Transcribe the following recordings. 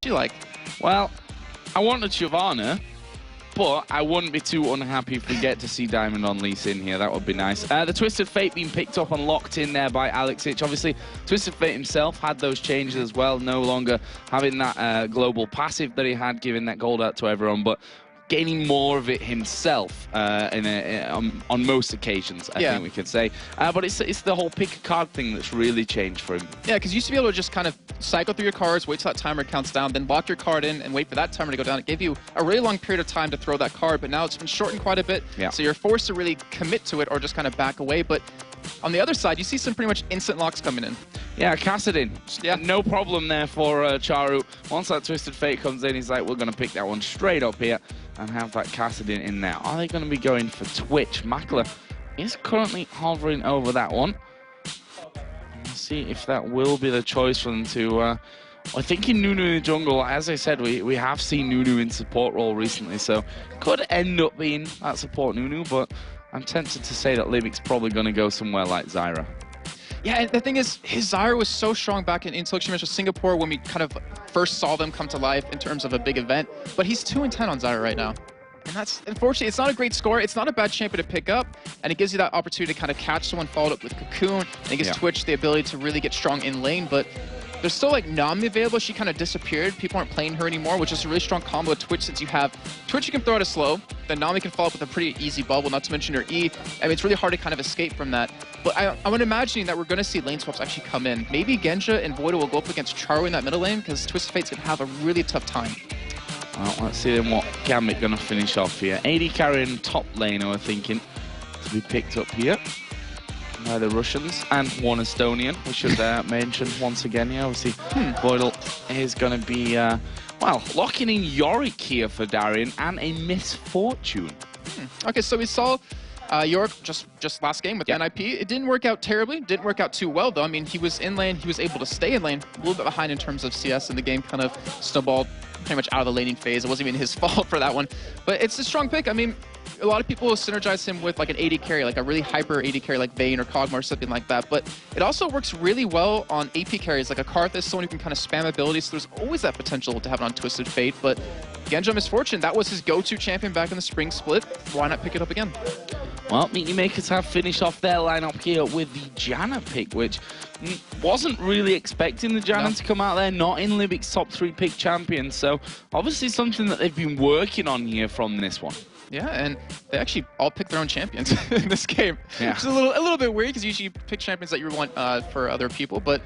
you like? Well, I wanted Shyvana, but I wouldn't be too unhappy if we get to see Diamond on Lee Sin here. That would be nice. The Twisted Fate being picked up and locked in there by Alexic. Obviously, Twisted Fate himself had those changes as well, no longer having that global passive that he had, giving that gold out to everyone, but gaining more of it himself on most occasions, I think we could say. But it's the whole pick a card thing that's really changed for him. Yeah, because you used to be able to just kind of cycle through your cards, wait till that timer counts down, then lock your card in and wait for that timer to go down. It gave you a really long period of time to throw that card, but now it's been shortened quite a bit, so you're forced to really commit to it or just kind of back away. But on the other side, you see some pretty much instant locks coming in. Yeah, Kassadin. Yeah, no problem there for Charu. Once that Twisted Fate comes in, he's like, we're going to pick that one straight up here and have that Kassadin in there. Are they going to be going for Twitch? Makler is currently hovering over that one. Let's see if that will be the choice for them to... I think in Nunu in the jungle, as I said, we have seen Nunu in support role recently, so could end up being that support Nunu, but I'm tempted to say that Libic's probably going to go somewhere like Zyra. Yeah, and the thing is, his Zyra was so strong back in Selection Match of Singapore when we kind of first saw them come to life in terms of a big event, but he's 2-10 on Zyra right now. And that's, unfortunately, it's not a great score. It's not a bad champion to pick up, and it gives you that opportunity to kind of catch someone followed up with Cocoon, and it gives Twitch the ability to really get strong in lane, but there's still like Nami available. She kind of disappeared. People aren't playing her anymore, which is a really strong combo with Twitch since you have Twitch you can throw out a slow, then Nami can follow up with a pretty easy bubble, not to mention her E. I mean, it's really hard to kind of escape from that. But I'm imagining that we're going to see lane swaps actually come in. Maybe Genja and Voida will go up against Charu in that middle lane because Twisted Fate's going to have a really tough time. Well, let's see then what Gambit going to finish off here. AD carrying top lane, we're thinking, to be picked up here by the Russians and one Estonian. We should mention once again, obviously, Voidal is going to be, well, locking in Yorick here for Darian and a Misfortune. Okay, so we saw Yorick just last game with NIP. It didn't work out terribly, didn't work out too well though. I mean, he was in lane, he was able to stay in lane, a little bit behind in terms of CS, and the game kind of snowballed pretty much out of the laning phase. It wasn't even his fault for that one, but it's a strong pick. I mean, a lot of people synergize him with like an AD carry, like a really hyper AD carry like Vayne or Kog'Maw or something like that, but it also works really well on AP carries like a Karthus, someone who can kind of spam abilities, so there's always that potential to have it on Twisted Fate. But Genja Misfortune, that was his go-to champion back in the spring split. Why not pick it up again? Well, Meaty Makers have finished off their lineup here with the Janna pick, which wasn't really expecting the Janna to come out there, not in Libic's top 3 pick champions, so obviously something that they've been working on here from this one. Yeah, and they actually all picked their own champions in this game. Yeah. Which is a little bit weird because usually you pick champions that you want for other people. But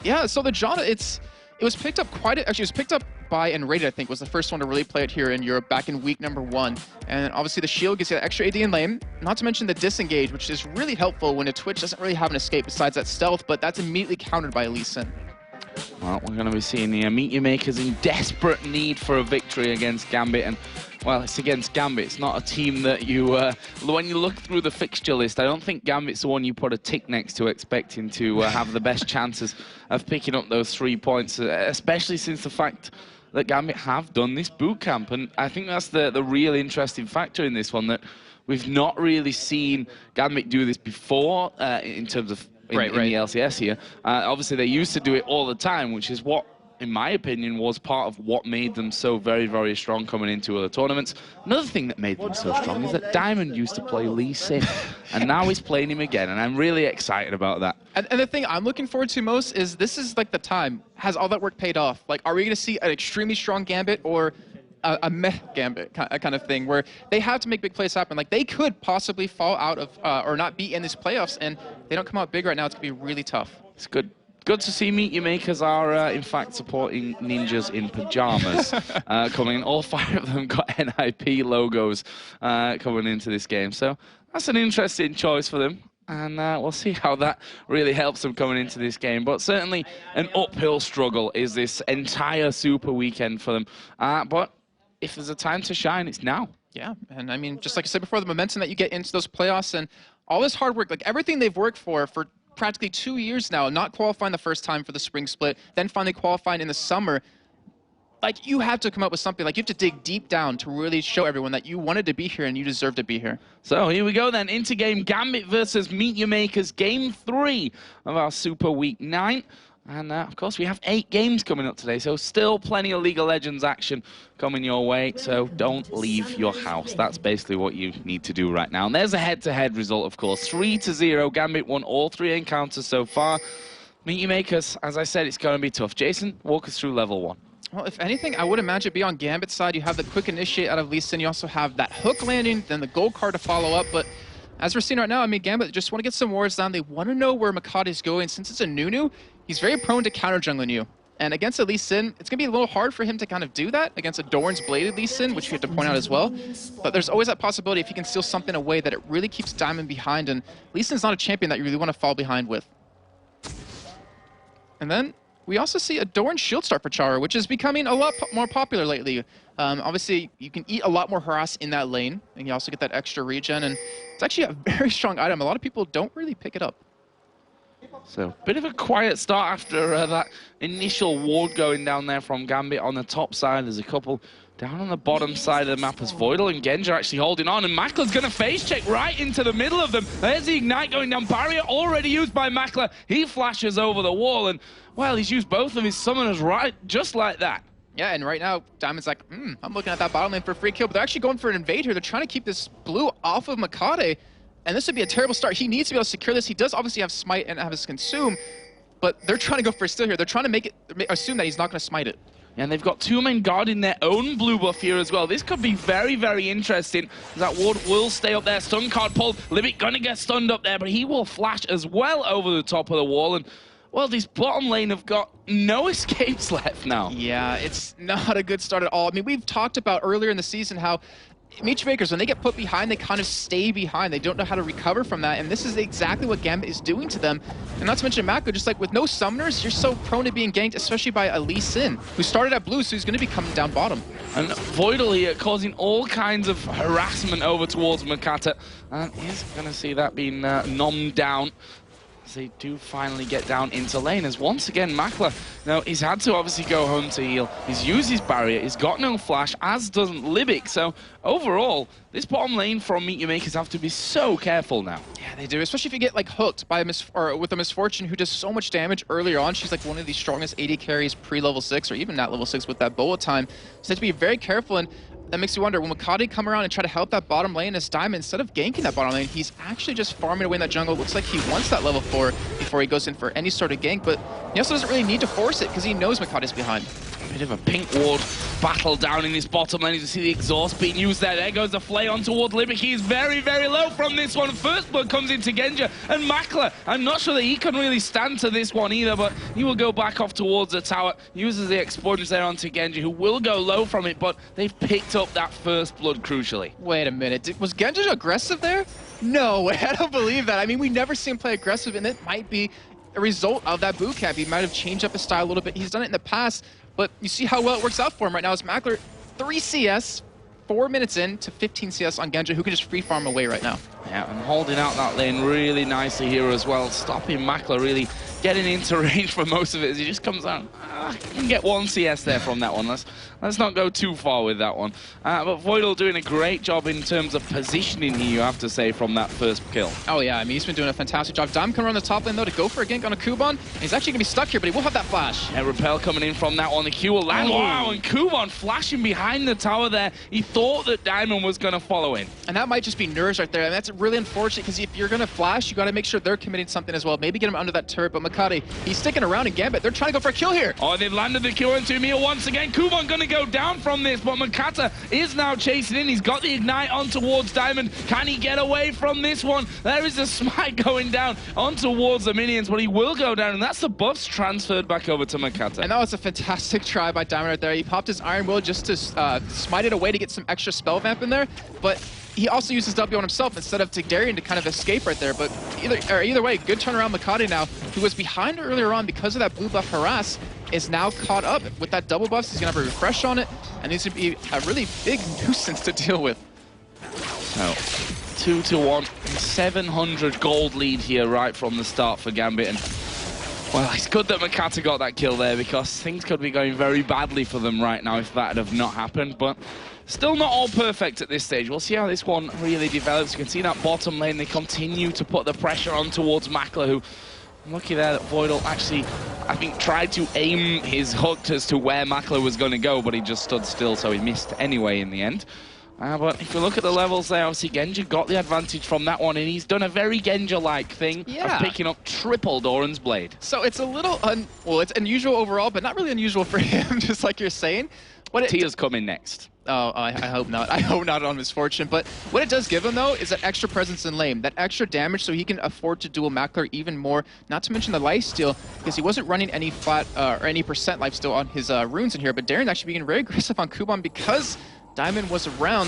yeah, so the Janna, it was picked up actually it was picked up by and rated, I think, was the first one to really play it here in Europe back in week number 1. And obviously the shield gives you that extra AD in lane, not to mention the disengage, which is really helpful when a Twitch doesn't really have an escape besides that stealth, but that's immediately countered by Lee Sin. Well, we're going to be seeing the Meaty Makers in desperate need for a victory against Gambit, and well, it's against Gambit. It's not a team that you, when you look through the fixture list, I don't think Gambit's the one you put a tick next to expecting to have the best chances of picking up those 3 points, especially since the fact that Gambit have done this boot camp. And I think that's the real interesting factor in this one, that we've not really seen Gambit do this before in terms of in the LCS here. Obviously, they used to do it all the time, which is what, in my opinion, was part of what made them so very, very strong coming into other tournaments. Another thing that made them so strong is that Diamond used to play Lee Sin, and now he's playing him again, and I'm really excited about that. And the thing I'm looking forward to most is this is like the time. Has all that work paid off? Like, are we going to see an extremely strong Gambit or a meh Gambit kind of thing where they have to make big plays happen? Like, they could possibly fall out of or not be in these playoffs, and they don't come out big right now. It's going to be really tough. It's good. Good to see Meaty Makers are, in fact, supporting ninjas in pajamas coming in. All 5 of them got NIP logos coming into this game. So that's an interesting choice for them. And we'll see how that really helps them coming into this game. But certainly an uphill struggle is this entire Super weekend for them. But if there's a time to shine, it's now. Yeah, and I mean, just like I said before, the momentum that you get into those playoffs and all this hard work, like everything they've worked for practically 2 years now, not qualifying the first time for the spring split, then finally qualifying in the summer. Like, you have to come up with something. Like, you have to dig deep down to really show everyone that you wanted to be here and you deserve to be here. So here we go then, into game Gambit versus Meaty Makers, game 3 of our Super Week 9. And of course, we have 8 games coming up today, so still plenty of League of Legends action coming your way. So don't leave your house. That's basically what you need to do right now. And there's a head-to-head result, of course. 3-0. Gambit won all 3 encounters so far. Meet you makers, as I said, it's going to be tough. Jason, walk us through level 1. Well, if anything, I would imagine be on Gambit's side. You have the quick initiate out of Lee Sin. You also have that hook landing, then the gold card to follow up. But as we're seeing right now, I mean, Gambit just want to get some wards down. They want to know where Makata is going. Since it's a Nunu, he's very prone to counter jungling you. And against a Lee Sin, it's going to be a little hard for him to kind of do that against a Doran's Bladed Lee Sin, which we have to point out as well. But there's always that possibility if he can steal something away that it really keeps Diamond behind. And Lee Sin's not a champion that you really want to fall behind with. And then we also see a Doran Shield Star for Chara, which is becoming a lot more popular lately. Obviously, you can eat a lot more harass in that lane, and you also get that extra regen, and it's actually a very strong item. A lot of people don't really pick it up. So, bit of a quiet start after that initial ward going down there from Gambit on the top side. There's a couple down on the bottom side of the map as Voidal and Genji are actually holding on, and Makla's going to face check right into the middle of them. There's the Ignite going down. Barrier already used by Makla. He flashes over the wall, and, well, he's used both of his summoners right just like that. Yeah, and right now, Diamond's like, I'm looking at that bottom lane for a free kill, but they're actually going for an invade here. They're trying to keep this blue off of Makate, and this would be a terrible start. He needs to be able to secure this. He does obviously have Smite and have his Consume, but they're trying to go for a steal here. They're trying to make it, assume that he's not going to smite it. And they've got 2 men guarding their own blue buff here as well. This could be very, very interesting. That ward will stay up there. Stun card pulled. Libic gonna get stunned up there, but he will flash as well over the top of the wall. And, well, this bottom lane have got no escapes left now. Yeah, it's not a good start at all. I mean, we've talked about earlier in the season how Makers, when they get put behind, they kind of stay behind. They don't know how to recover from that, and this is exactly what Gambit is doing to them. And not to mention Mako, just like with no summoners, you're so prone to being ganked, especially by a Lee Sin, who started at blue, so he's going to be coming down bottom. And Voidal here causing all kinds of harassment over towards Makata. And he's going to see that being nommed down. They do finally get down into lane, as once again Makla, now he's had to obviously go home to heal. He's used his barrier, he's got no flash, as doesn't Libic. So overall, this bottom lane from Meet Your Makers have to be so careful now. Yeah, they do, especially if you get like hooked by with a Misfortune who does so much damage earlier on. She's like one of the strongest AD carries pre-level 6, or even not level 6 with that bullet time. So you have to be very careful, and that makes you wonder, will Makati come around and try to help that bottom lane as Diamond, instead of ganking that bottom lane, he's actually just farming away in that jungle. Looks like he wants that level 4 before he goes in for any sort of gank, but he also doesn't really need to force it because he knows Makati's behind. Bit of a pink ward battle down in his bottom lane. You can see the exhaust being used there. There goes the flay on towards Libic. He's very, very low from this one. First blood comes into Genji, and Makla, I'm not sure that he can really stand to this one either, but he will go back off towards the tower, uses the expunge there onto Genji, who will go low from it, but they've picked up that first blood crucially. Wait a minute, was Genji aggressive there? No way, I don't believe that. I mean, we never see him play aggressive, and it might be a result of that boot camp. He might have changed up his style a little bit. He's done it in the past, but you see how well it works out for him right now. As Makler, 3 CS, 4 minutes in to 15 CS on Genji, who can just free farm away right now. Yeah, and holding out that lane really nicely here as well, stopping Makler really getting into range for most of it as he just comes out. You can get 1 CS there from that one. Let's not go too far with that one. But Voidal doing a great job in terms of positioning here, you have to say, from that first kill. Oh yeah, I mean, he's been doing a fantastic job. Diamond coming around the top lane though to go for a gank on a Kuban. He's actually going to be stuck here, but he will have that flash. And Repel coming in from that one. The Q will land. Oh. Wow, and Kuban flashing behind the tower there. He thought that Diamond was going to follow in. And that might just be nerves right there. And that's really unfortunate because if you're going to flash, you got to make sure they're committing something as well. Maybe get him under that turret, but Makati, he's sticking around in Gambit. They're trying to go for a kill here. Oh, they've landed the Q into Emil once again. Kuban going to go down from this, but Makata is now chasing in. He's got the Ignite on towards Diamond. Can he get away from this one? There is a smite going down on towards the minions, but he will go down, and that's the buffs transferred back over to Makata. And that was a fantastic try by Diamond right there. He popped his Iron Will just to smite it away to get some extra spell vamp in there, but he also uses W on himself instead of Darian to kind of escape right there. But either way, good turnaround. Makati now, who was behind earlier on because of that blue buff harass, is now caught up with that double buff. He's going to have a refresh on it, and needs to be a really big nuisance to deal with. So, 2-1, 700 gold lead here right from the start for Gambit. And, well, it's good that Makata got that kill there because things could be going very badly for them right now if that had have not happened. But still not all perfect at this stage. We'll see how this one really develops. You can see that bottom lane, they continue to put the pressure on towards Makla, who, Lucky there that Voidal actually, I think, tried to aim his hook as to where Makler was going to go, but he just stood still, so he missed anyway in the end. But if you look at the levels there, obviously Genja got the advantage from that one, and he's done a very Genja-like thing of picking up triple Doran's Blade. So it's a little, well, it's unusual overall, but not really unusual for him, just like you're saying. Tia's coming next. Oh, I hope not. I hope not on Misfortune. But what it does give him, though, is that extra presence in lane, that extra damage so he can afford to duel Makler even more. Not to mention the lifesteal, because he wasn't running any flat or any percent lifesteal on his runes in here. But Darren actually being very aggressive on Kuban because Diamond was around,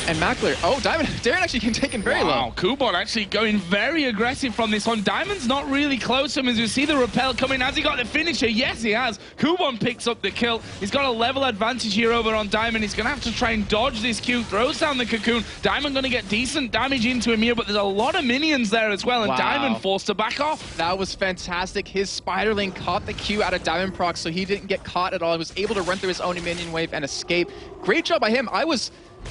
and Makler, Darren actually can take him very low. Wow, Kuban actually going very aggressive from this one. Diamond's not really close to him as you see the repel coming. Has he got the finisher? Yes, he has. Kuban picks up the kill. He's got a level advantage here over on Diamond. He's going to have to try and dodge this Q. Throws down the cocoon. Diamond going to get decent damage into him here, but there's a lot of minions there as well, and wow. Diamond forced to back off. That was fantastic. His Spider Lane caught the Q out of Diamond proc, so he didn't get caught at all. He was able to run through his own minion wave and escape. Great job by him.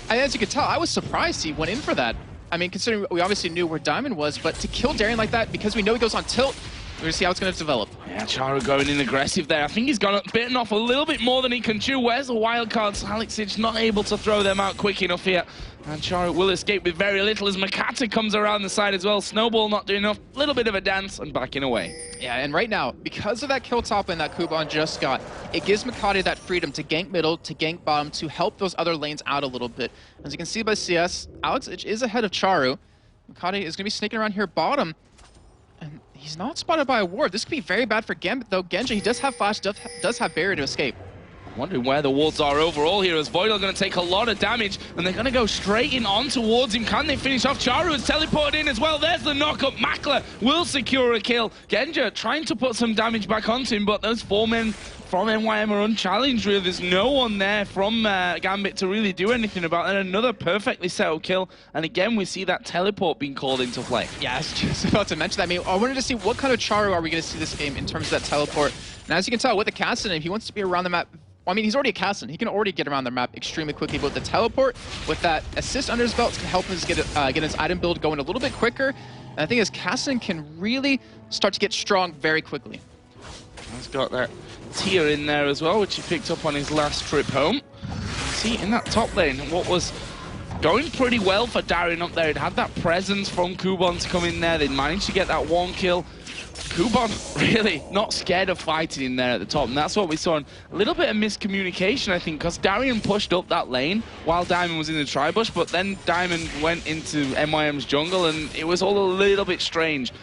As you could tell, I was surprised he went in for that. I mean, considering we obviously knew where Diamond was, but to kill Darren like that, because we know he goes on tilt, we're going to see how it's going to develop. Yeah, Chara going in aggressive there. I think he's got bitten off a little bit more than he can chew. Where's the wild cards? Alexich not able to throw them out quick enough here. And Chara will escape with very little as Makata comes around the side as well. Snowball not doing enough. Little bit of a dance and backing away. Yeah, and right now, because of that kill top lane that Kuban just got, it gives Makata that freedom to gank middle, to gank bottom, to help those other lanes out a little bit. As you can see by CS, Alexich is ahead of Charu. Makata is going to be sneaking around here bottom. And he's not spotted by a ward. This could be very bad for Gambit, though. Genja, he does have flash, does have barrier to escape. Wondering where the wards are overall here as Voidal going to take a lot of damage and they're going to go straight in on towards him. Can they finish off? Charu has teleported in as well. There's the knock-up. Makler will secure a kill. Genja trying to put some damage back onto him, but those 4 men from MYM are unchallenged really. There's no one there from Gambit to really do anything about it. And another perfectly settled kill. And again, we see that teleport being called into play. Yeah, I was just about to mention that. I mean, I wanted to see what kind of Charu are we going to see this game in terms of that teleport. And as you can tell, with the Castle, if he wants to be around the map, I mean, he's already a Castle. He can already get around the map extremely quickly, but with the teleport, with that assist under his belt, it's going to help him get his item build going a little bit quicker. And I think his Castle can really start to get strong very quickly. He's got that Tia in there as well, which he picked up on his last trip home. See, in that top lane, what was going pretty well for Darren up there, he'd had that presence from Kuban to come in there. They'd managed to get that 1 kill. Kuban really not scared of fighting in there at the top, and that's what we saw. A little bit of miscommunication, I think, because Darian pushed up that lane while Diamond was in the tri-bush, but then Diamond went into MYM's jungle, and it was all a little bit strange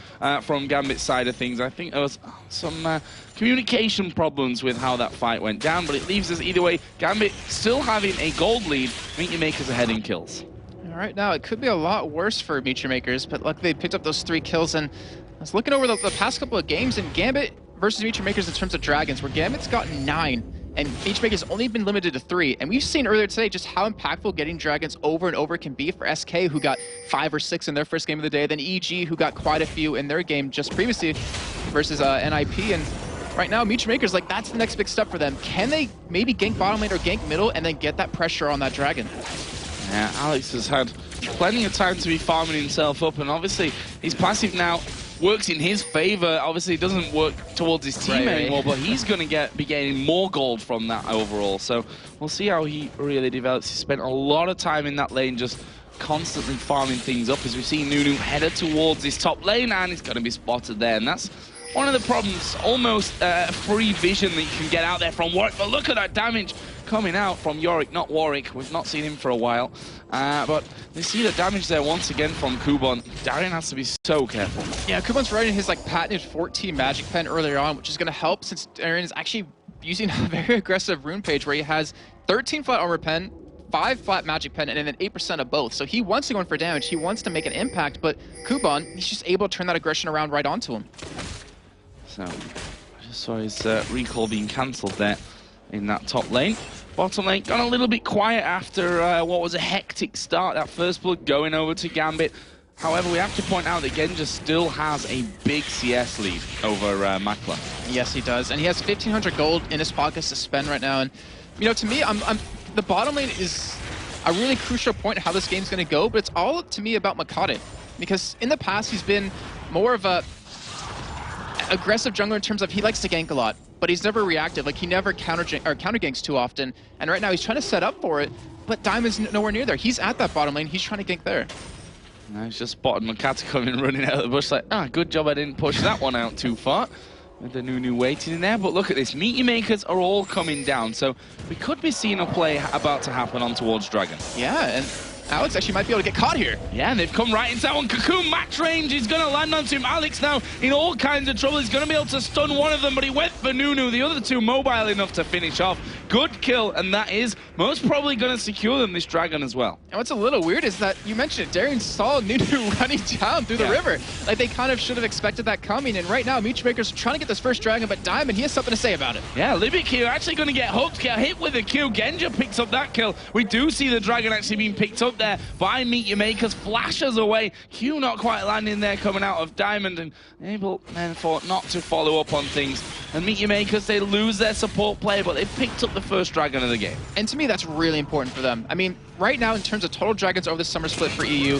from Gambit's side of things. I think there was some communication problems with how that fight went down, but it leaves us either way. Gambit still having a gold lead, MYM ahead in kills. Right now, it could be a lot worse for Makers, but luckily they picked up those 3 kills, and I was looking over the past couple of games in Gambit versus Makers in terms of Dragons, where Gambit's got 9, and Makers only been limited to 3. And we've seen earlier today just how impactful getting Dragons over and over can be for SK, who got 5 or 6 in their first game of the day, then EG, who got quite a few in their game just previously versus NIP. And right now, Makers, like, that's the next big step for them. Can they maybe gank bottom lane or gank middle and then get that pressure on that Dragon? Yeah, Alex has had plenty of time to be farming himself up, and obviously his passive now works in his favor. Obviously it doesn't work towards his team anymore, but he's going to be getting more gold from that overall. So we'll see how he really develops. He spent a lot of time in that lane just constantly farming things up, as we see Nunu headed towards his top lane, and he's going to be spotted there. And that's one of the problems, almost free vision that you can get out there from Warwick. But look at that damage coming out from Yorick, not Warwick. We've not seen him for a while. But we see the damage there once again from Kuban. Darren has to be so careful. Yeah, Kuban's riding his patented 14 Magic Pen earlier on, which is going to help since Darren is actually using a very aggressive rune page where he has 13 flat armor pen, 5 flat magic pen, and then 8% of both. So he wants to go in for damage. He wants to make an impact, but Kuban, he's just able to turn that aggression around right onto him. So I just saw his recall being cancelled there in that top lane. Bottom lane got a little bit quiet after what was a hectic start. That first blood going over to Gambit. However, we have to point out that Genja still has a big CS lead over Makler. Yes, he does, and he has 1,500 gold in his pockets to spend right now. And you know, to me, the bottom lane is a really crucial point how this game's going to go, but it's all to me about Makata, because in the past he's been more of a aggressive jungler in terms of he likes to gank a lot, but he's never reactive. Like, he never counter ganks too often. And right now he's trying to set up for it, but Diamond's nowhere near there. He's at that bottom lane. He's trying to gank there. No, he's just spotted Makata coming running out of the bush like, good job I didn't push that one out too far. With the Nunu waiting in there, but look at this. Meteor Makers are all coming down, so we could be seeing a play about to happen on towards Dragon. Yeah, and Alex actually might be able to get caught here. Yeah, and they've come right into that one. Cocoon max range. He's going to land onto him. Alex now in all kinds of trouble. He's going to be able to stun one of them, but he went for Nunu. The other two mobile enough to finish off. Good kill, and that is most probably going to secure them this Dragon as well. And what's a little weird is that you mentioned it. Darian saw Nunu running down through the river. Like, they kind of should have expected that coming. And right now, Meechmakers are trying to get this first Dragon, but Diamond, he has something to say about it. Yeah, Libic here actually going to get hooked, get hit with a Q. Genja picks up that kill. We do see the Dragon actually being picked up there by Meteor Makers, flashes away. Q not quite landing there, coming out of Diamond, and able then for not to follow up on things. And Meteor Makers, they lose their support player, but they've picked up the first Dragon of the game. And to me, that's really important for them. I mean, right now, in terms of total Dragons over the summer split for EU,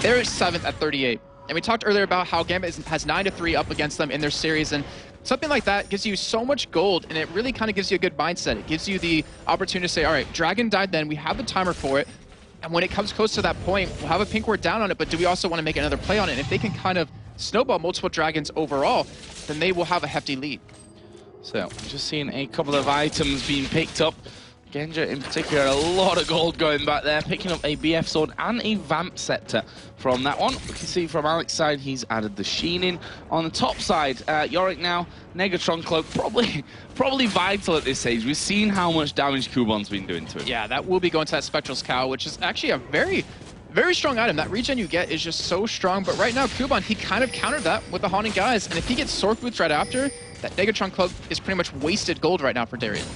they're 7th at 38. And we talked earlier about how Gambit has 9-3 up against them in their series, and something like that gives you so much gold, and it really kind of gives you a good mindset. It gives you the opportunity to say, all right, Dragon died then, we have the timer for it, and when it comes close to that point, we'll have a pink ward down on it, but do we also want to make another play on it? And if they can kind of snowball multiple Dragons overall, then they will have a hefty lead. So, just seeing a couple of items being picked up. Genja in particular, a lot of gold going back there, picking up a BF sword and a Vamp scepter from that one. We can see from Alex's side, he's added the Sheen in. On the top side, Yorick now, Negatron Cloak, probably vital at this stage. We've seen how much damage Kuban's been doing to him. Yeah, that will be going to that Spectral's Cow, which is actually a very strong item. That regen you get is just so strong, but right now, Kuban, he kind of countered that with the Haunting Guys, and if he gets Sword Boots right after, that Negatron Cloak is pretty much wasted gold right now for Darian.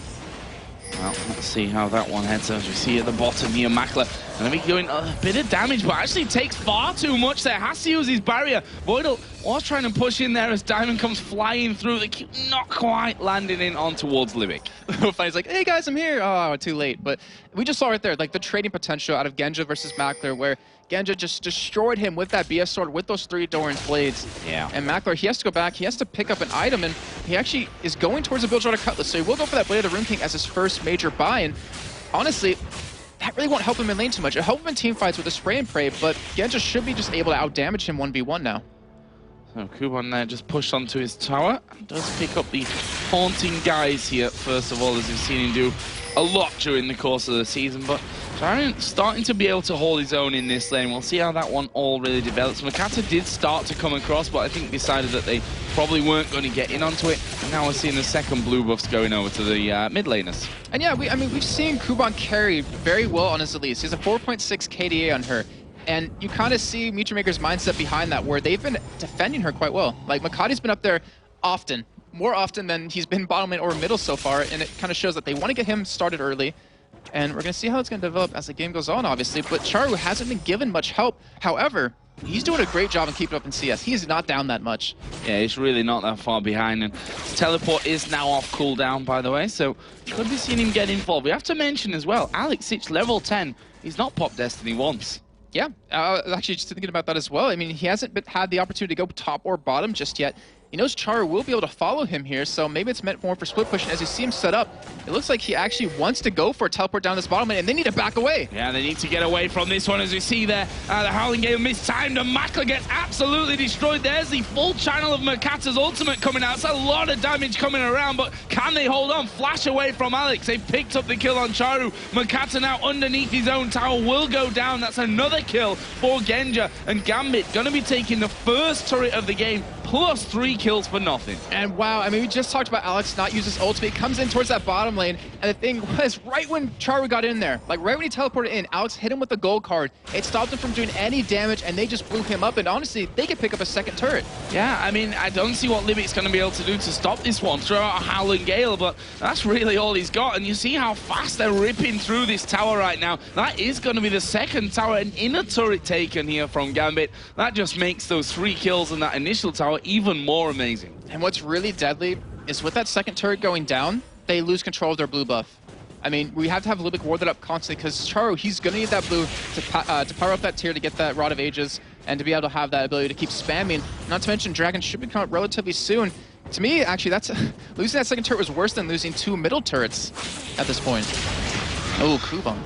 Well, let's see how that one heads as we see at the bottom here. Makler going to be doing a bit of damage, but actually takes far too much there. Has to use his barrier. Voidal was trying to push in there as Diamond comes flying through the queue, not quite landing in on towards Libic. He's like, hey guys, I'm here. Oh, too late. But we just saw right there, like the trading potential out of Genja versus Makler, where Genja just destroyed him with that BS sword, with those 3 Doran's blades. Yeah. And Makler, he has to go back, he has to pick up an item, and he actually is going towards a Bilgewater Cutlass, so he will go for that Blade of the Rune King as his first major buy, and honestly, that really won't help him in lane too much. It'll help him in team fights with the spray and pray, but Genja should be just able to outdamage him 1v1 now. So Kuban there just pushed onto his tower. Does pick up the Haunting Guys here, first of all, as we've seen him do a lot during the course of the season, but starting to be able to hold his own in this lane. We'll see how that one all really develops. Makata did start to come across, but I think decided that they probably weren't going to get in onto it. And now we're seeing the second blue buffs going over to the mid laners. And yeah, we've seen Kuban carry very well on his Elise. He has a 4.6 KDA on her. And you kind of see Meechmaker's mindset behind that, where they've been defending her quite well. Like, Makati's been up there often, more often than he's been bottom lane or middle so far, and it kind of shows that they want to get him started early. And we're going to see how it's going to develop as the game goes on, obviously. But Charu hasn't been given much help. However, he's doing a great job in keeping up in CS. He's not down that much. Yeah, he's really not that far behind. And his teleport is now off cooldown, by the way, so could be seeing him get involved. We have to mention as well, Alex, it's level 10. He's not popped Destiny once. Yeah, I was actually just thinking about that as well. I mean, he hasn't had the opportunity to go top or bottom just yet. He knows Charu will be able to follow him here, so maybe it's meant more for split push. And as you see him set up, it looks like he actually wants to go for a teleport down this bottom lane, and they need to back away. Yeah, they need to get away from this one, as we see there. The Howling Gale mistimed, and Makler gets absolutely destroyed. There's the full channel of Makata's ultimate coming out. It's a lot of damage coming around, but can they hold on? Flash away from Alex. They picked up the kill on Charu. Makata now underneath his own tower will go down. That's another kill for Genja. And Gambit going to be taking the first turret of the game, plus 3 kills for nothing. And wow, I mean, we just talked about Alex not use his ultimate. He comes in towards that bottom lane, and the thing was, right when Charu got in there, like right when he teleported in, Alex hit him with the gold card. It stopped him from doing any damage, and they just blew him up, and honestly, they could pick up a second turret. Yeah, I mean, I don't see what Libic's going to be able to do to stop this one. Throw out a Howling Gale, but that's really all he's got, and you see how fast they're ripping through this tower right now. That is going to be the second tower, an inner turret taken here from Gambit. That just makes those 3 kills in that initial tower even more amazing. And what's really deadly is with that second turret going down, they lose control of their blue buff. I mean, we have to have Libic warded up constantly because Charu, he's going to need that blue to power up that tier to get that Rod of Ages. and to be able to have that ability to keep spamming. Not to mention, Dragon should be coming up relatively soon. To me, actually, that's losing that second turret was worse than losing 2 middle turrets at this point. Oh, Kuban.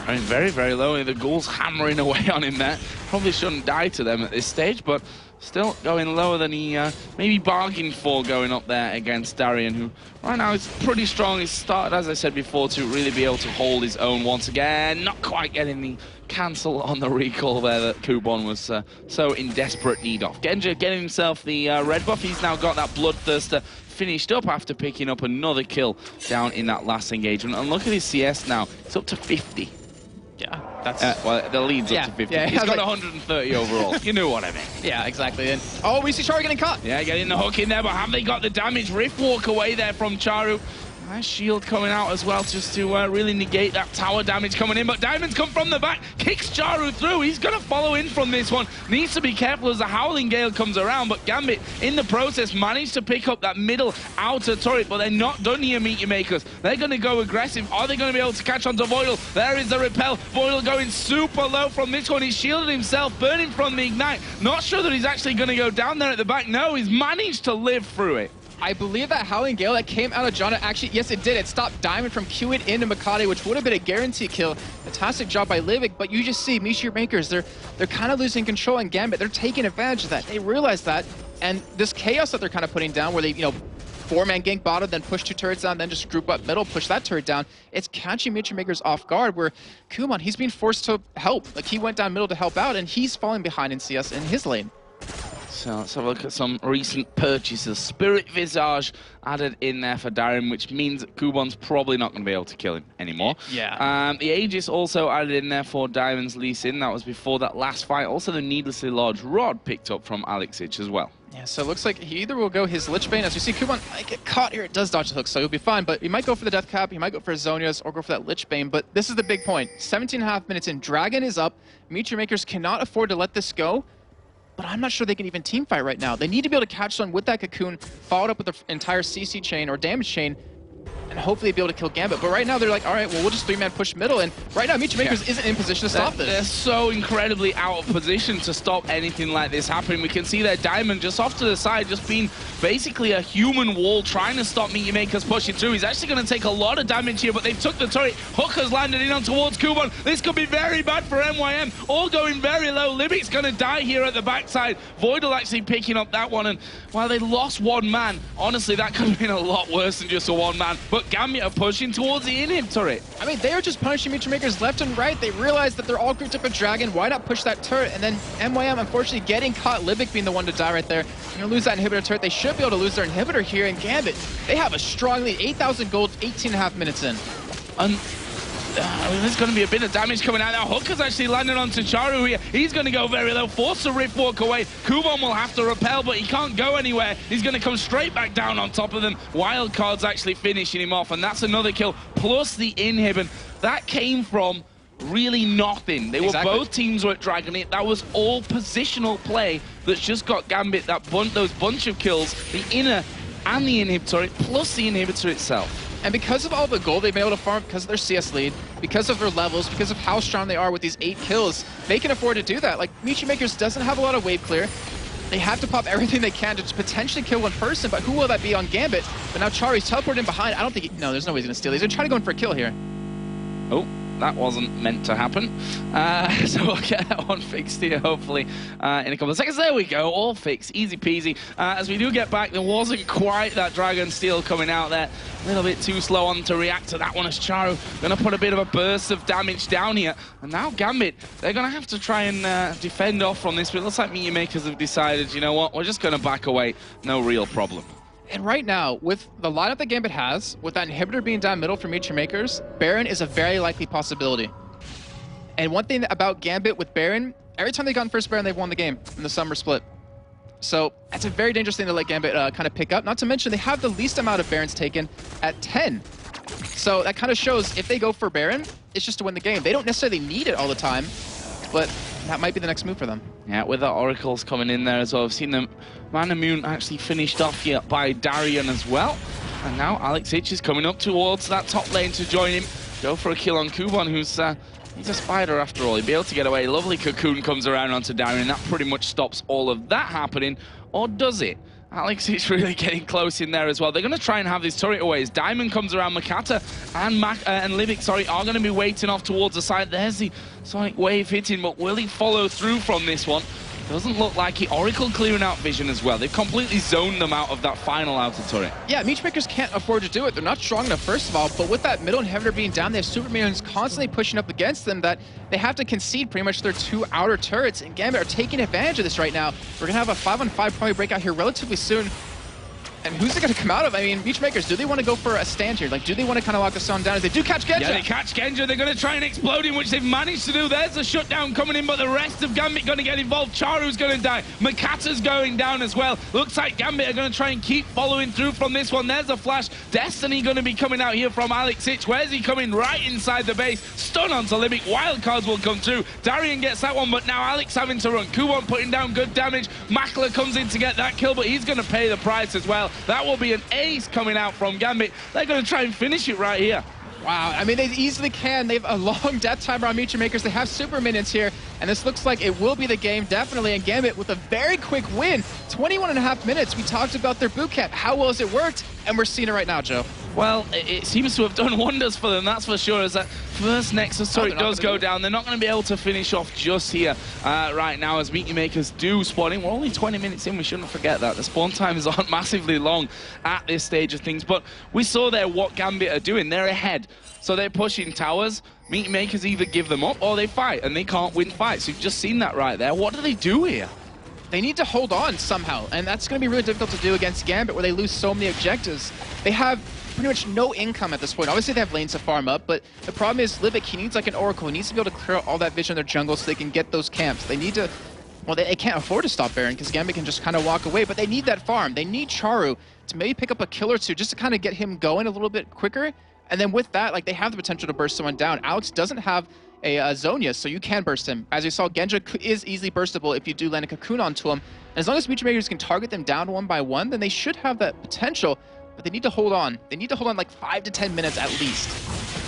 I mean, very, very low. The Ghoul's hammering away on him there. Probably shouldn't die to them at this stage, but still going lower than he maybe bargained for going up there against Darian, who right now is pretty strong. He's started, as I said before, to really be able to hold his own once again. Not quite getting the cancel on the recall there that Kuban was so in desperate need of. Genja getting himself the red buff. He's now got that Bloodthirster finished up after picking up another kill down in that last engagement. And look at his CS now. It's up to 50. Yeah, that's... well, the lead's up to 50. Yeah, he's got 130 overall. You know what I mean. Yeah, exactly. And oh, we see Charu getting caught. Yeah, getting the hook in there, but have they got the damage? Rift walk away there from Charu. Nice shield coming out as well, just to really negate that tower damage coming in. But Diamonds come from the back, kicks Charu through. He's going to follow in from this one. Needs to be careful as the Howling Gale comes around. But Gambit, in the process, managed to pick up that middle outer turret. But they're not done here, Meet Your Makers. They're going to go aggressive. Are they going to be able to catch onto Voidal? There is the repel. Voidal going super low from this one. He's shielded himself, burning from the Ignite. Not sure that he's actually going to go down there at the back. No, he's managed to live through it. I believe that Howling Gale that came out of Janna, actually, yes, it did. It stopped Diamond from queuing into Makade, which would have been a guaranteed kill. Fantastic job by Livik, but you just see Meet Your Makers, they're kind of losing control in Gambit. They're taking advantage of that. They realize that, and this chaos that they're kind of putting down, where they, you know, 4-man gank bottom, then push 2 turrets down, then just group up middle, push that turret down. It's catching Meet Your Makers off guard, where Kuman, he's being forced to help. Like, he went down middle to help out, and he's falling behind in CS in his lane. So let's have a look at some recent purchases. Spirit Visage added in there for Darian, which means that Kuban's probably not going to be able to kill him anymore. Yeah. The Aegis also added in there for Diamond's Lee Sin. That was before that last fight. Also the Needlessly Large Rod picked up from Alex Ich as well. Yeah, so it looks like he either will go his Lich Bane, as we see Kuban might get caught here. It does dodge the hook, so he'll be fine, but he might go for the Death Cap, he might go for his Zonias, or go for that Lich Bane. But this is the big point. 17.5 minutes in, Dragon is up. Meet Your Makers cannot afford to let this go. But I'm not sure they can even team fight right now. They need to be able to catch someone with that cocoon, followed up with the entire CC chain or damage chain, and hopefully be able to kill Gambit. But right now, they're like, all right, well, we'll just 3-man push middle. And right now, Meet Your Makers isn't in position to stop this. They're so incredibly out of position to stop anything like this happening. We can see their Diamond just off to the side, just being basically a human wall, trying to stop Meet Your Makers pushing through. He's actually going to take a lot of damage here, but they've took the turret. Hook has landed in on towards Kuban. This could be very bad for MYM. All going very low. Libic's going to die here at the backside. Voidal actually picking up that one. And while they lost 1 man, honestly, that could have been a lot worse than just a 1 man. But Gambit are pushing towards the inhib turret. I mean, they are just punishing Meet Your Makers left and right. They realize that they're all grouped up with Dragon. Why not push that turret? And then MYM, unfortunately, getting caught. Libic being the one to die right there. You're going to lose that inhibitor turret. They should be able to lose their inhibitor here. And Gambit, they have a strong lead. 8,000 gold, 18.5 minutes in. There's going to be a bit of damage coming out now. Hook has actually landed onto Charu here. He's going to go very low, force a Rift walk away. Kuban will have to repel, but he can't go anywhere. He's going to come straight back down on top of them. Wildcard's actually finishing him off, and that's another kill, plus the inhib. And that came from really nothing. They were both teams were at Dragon. That was all positional play that's just got Gambit those bunch of kills, the inner and the inhibitor, plus the inhibitor itself. And because of all the gold they've been able to farm, because of their CS lead, because of their levels, because of how strong they are with these 8 kills, they can afford to do that. Like, Meet Your Makers doesn't have a lot of wave clear. They have to pop everything they can to potentially kill 1 person, but who will that be on Gambit? But now Charu's teleported in behind. I don't think no, there's no way he's going to steal. He's going to try to go in for a kill here. Oh, that wasn't meant to happen. So we'll get that one fixed here, hopefully, in a couple of seconds. There we go, all fixed, easy peasy. As we do get back, there wasn't quite that Dragon Steel coming out there. A little bit too slow on to react to that one as Charu going to put a bit of a burst of damage down here. And now Gambit, they're going to have to try and defend off from this, but it looks like Meet Your Makers have decided, you know what, we're just going to back away, no real problem. And right now, with the lineup that Gambit has, with that inhibitor being down middle for Meet Your Makers, Baron is a very likely possibility. And one thing about Gambit with Baron, every time they've gotten first Baron, they've won the game in the summer split. So that's a very dangerous thing to let Gambit kind of pick up. Not to mention, they have the least amount of Barons taken at 10. So that kind of shows if they go for Baron, it's just to win the game. They don't necessarily need it all the time, but that might be the next move for them. Yeah, with the Oracles coming in there as well. I've seen them Manamune actually finished off here by Darian as well. And now Alex Ich is coming up towards that top lane to join him. Go for a kill on Kuban, who's He's a spider after all. He'll be able to get away. Lovely cocoon comes around onto Darien, and that pretty much stops all of that happening. Or does it? Alex is really getting close in there as well. They're going to try and have this turret away. As Diamond comes around, Makata and Livic, are going to be waiting off towards the side. There's the Sonic Wave hitting, but will he follow through from this one? Doesn't look like it. Oracle clearing out vision as well. They've completely zoned them out of that final outer turret. Yeah, Meechmakers can't afford to do it. They're not strong enough, first of all, but with that middle inhibitor being down, they have super minions constantly pushing up against them that they have to concede pretty much their 2 outer turrets, and Gambit are taking advantage of this right now. We're going to have a 5-on-5 probably breakout here relatively soon. And who's it going to come out of? I mean, Meechmakers, do they want to go for a stand here? Like, do they want to kind of lock this one down? As they do catch Genja. Yeah, they catch Genja. They're going to try and explode him, which they've managed to do. There's a shutdown coming in, but the rest of Gambit going to get involved. Charu's going to die. Makata's going down as well. Looks like Gambit are going to try and keep following through from this one. There's a flash. Destiny going to be coming out here from Alex Ich. Where's he coming? Right inside the base. Stun onto Limbic. Wildcards will come through. Darien gets that one, but now Alex having to run. Kubon putting down good damage. Makler comes in to get that kill, but he's going to pay the price as well. That will be an ace coming out from Gambit. They're going to try and finish it right here. Wow, I mean, they easily can. They have a long death timer on Meechmakers. They have super minions here, and this looks like it will be the game, definitely. And Gambit with a very quick win, 21.5 minutes. We talked about their boot camp. How well has it worked? And we're seeing it right now, Joe. Well, it seems to have done wonders for them, that's for sure, as that first Nexus turret does go down. They're not going to be able to finish off just here right now as Meechmakers do spawn in. We're only 20 minutes in, we shouldn't forget that. The spawn times aren't massively long at this stage of things, but we saw there what Gambit are doing. They're ahead, so they're pushing towers. Meechmakers either give them up or they fight, and they can't win fights. You've just seen that right there. What do they do here? They need to hold on somehow, and that's going to be really difficult to do against Gambit, where they lose so many objectives. They have pretty much no income at this point. Obviously, they have lanes to farm up, but the problem is Livic, he needs like an Oracle. He needs to be able to clear out all that vision in their jungle so they can get those camps. They need to, well, they can't afford to stop Baron because Gambit can just kind of walk away, but they need that farm. They need Charu to maybe pick up a kill or two just to kind of get him going a little bit quicker. And then with that, like, they have the potential to burst someone down. Alex doesn't have a Zhonya, so you can burst him. As you saw, Genja is easily burstable if you do land a cocoon onto him. And as long as Meechmakers can target them down 1 by 1, then they should have that potential. But they need to hold on. They need to hold on like 5 to 10 minutes at least.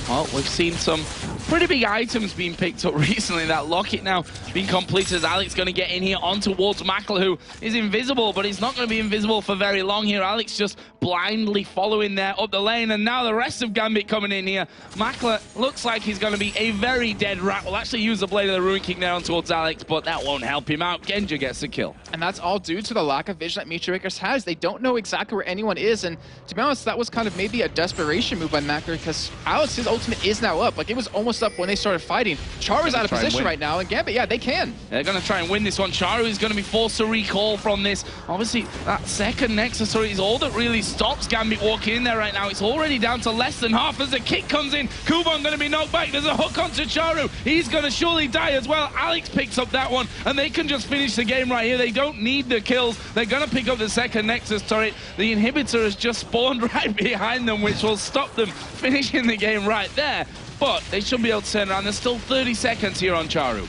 Well, we've seen some pretty big items being picked up recently. That locket now being completed as Alex going to get in here on towards Makler, who is invisible, but he's not going to be invisible for very long here. Alex just blindly following there up the lane, and now the rest of Gambit coming in here. Makler looks like he's going to be a very dead rat. We'll actually use the Blade of the Ruin King there on towards Alex, but that won't help him out. Genja gets the kill. And that's all due to the lack of vision that Meechmakers has. They don't know exactly where anyone is, and to be honest, that was kind of maybe a desperation move by Makler because Alex's ultimate is now up. Like, it was almost up when they started fighting. Charu's out of position right now, and Gambit, yeah, they can. They're going to try and win this one. Charu is going to be forced to recall from this. Obviously, that second Nexus is all that really stops Gambit walking in there right now. It's already down to less than half as the kick comes in. Kubon going to be knocked back. There's a hook onto Charu. He's going to surely die as well. Alex picks up that one, and they can just finish the game right here. They don't need the kills. They're going to pick up the second Nexus turret. The inhibitor has just spawned right behind them, which will stop them finishing the game right there. But they should be able to turn around. There's still 30 seconds here on Charu.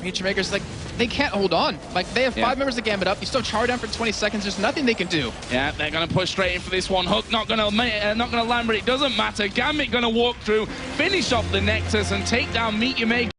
Meechmakers, like, they can't hold on. Like, they have 5 members of Gambit up. You still Charu down for 20 seconds. There's nothing they can do. Yeah, they're going to push straight in for this one. Hook not going to land, but it doesn't matter. Gambit going to walk through, finish off the Nexus, and take down MYM.